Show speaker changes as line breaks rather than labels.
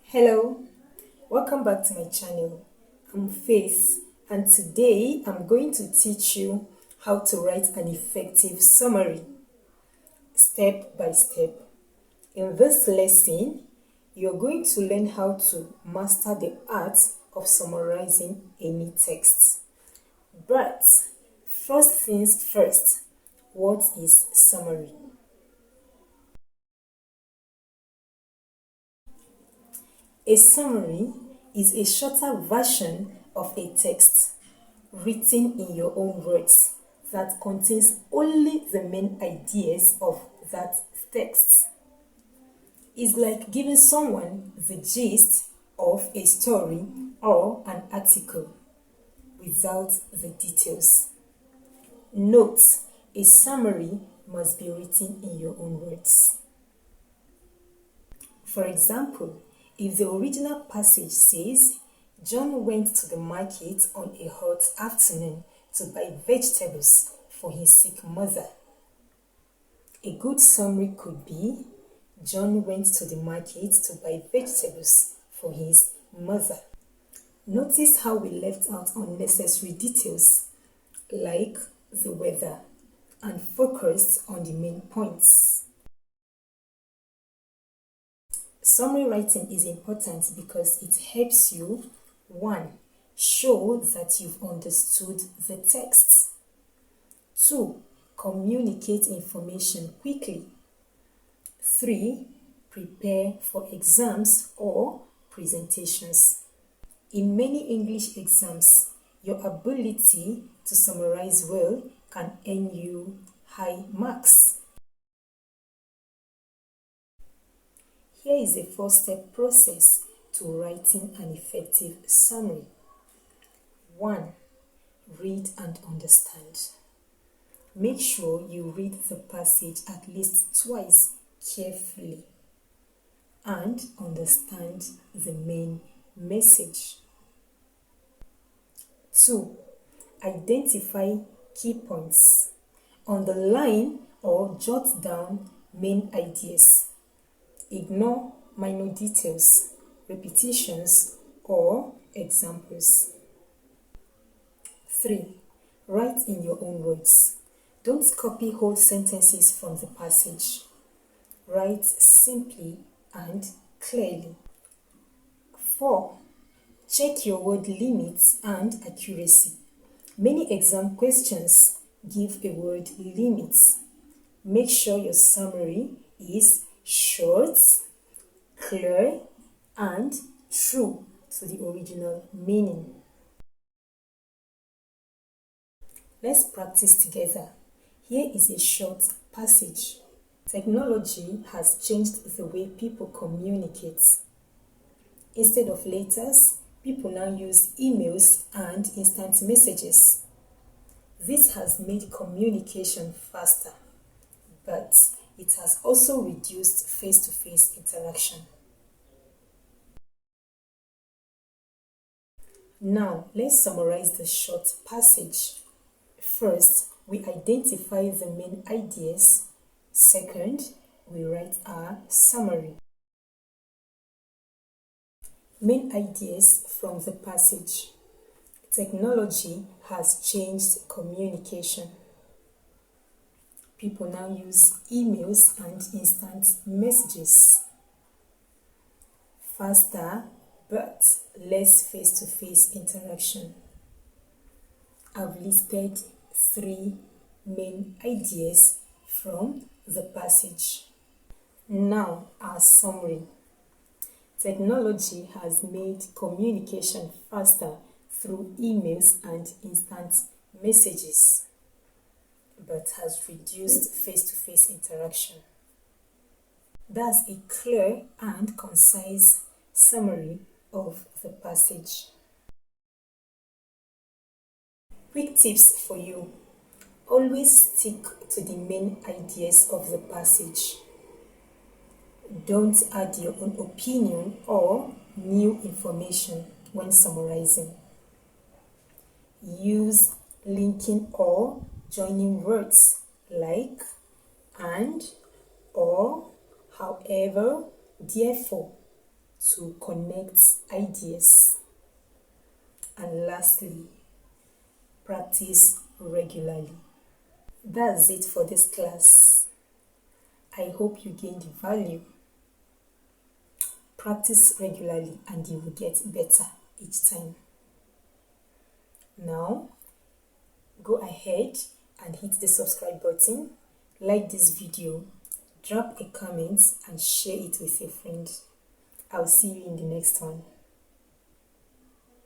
Hello, welcome back to my channel. I'm Faith, and today I'm going to teach you how to write an effective summary step by step. In this lesson, you're going to learn how to master the art of summarizing any text. But first things first, what is summary? A summary is a shorter version of a text written in your own words that contains only the main ideas of that text. It's like giving someone the gist of a story or an article without the details. Note, a summary must be written in your own words. For example, if the original passage says, John went to the market on a hot afternoon to buy vegetables for his sick mother. A good summary could be, John went to the market to buy vegetables for his mother. Notice how we left out unnecessary details like the weather and focused on the main points. Summary writing is important because it helps you 1. Show that you've understood the text. 2. Communicate information quickly. 3. Prepare for exams or presentations. In many English exams, your ability to summarize well can earn you high marks. Here is a 4-step process to writing an effective summary. 1. Read and understand. Make sure you read the passage at least twice carefully and understand the main message. 2. Identify key points. Underline or jot down main ideas. Ignore minor details, repetitions, or examples. 3. Write in your own words. Don't copy whole sentences from the passage. Write simply and clearly. 4. Check your word limits and accuracy. Many exam questions give a word limit. Make sure your summary is short, clear, and true to the original meaning. Let's practice together. Here is a short passage. Technology has changed the way people communicate. Instead of letters, people now use emails and instant messages. This has made communication faster, but it has also reduced face-to-face interaction. Now, let's summarize the short passage. First, we identify the main ideas. Second, we write our summary. Main ideas from the passage. Technology has changed communication. People now use emails and instant messages. Faster but less face-to-face interaction. I've listed 3 main ideas from the passage. Now, our summary. Technology has made communication faster through emails and instant messages, but has reduced face-to-face interaction. That's a clear and concise summary of the passage. Quick tips for you. Always stick to the main ideas of the passage. Don't add your own opinion or new information when summarizing. Use linking or joining words like and, or, however, therefore. to connect ideas. And lastly, practice regularly. That's it for this class. I hope you gained value. Practice regularly and you will get better each time. Now, go ahead and hit the subscribe button, like this video, drop a comment and share it with your friend. I'll see you in the next one.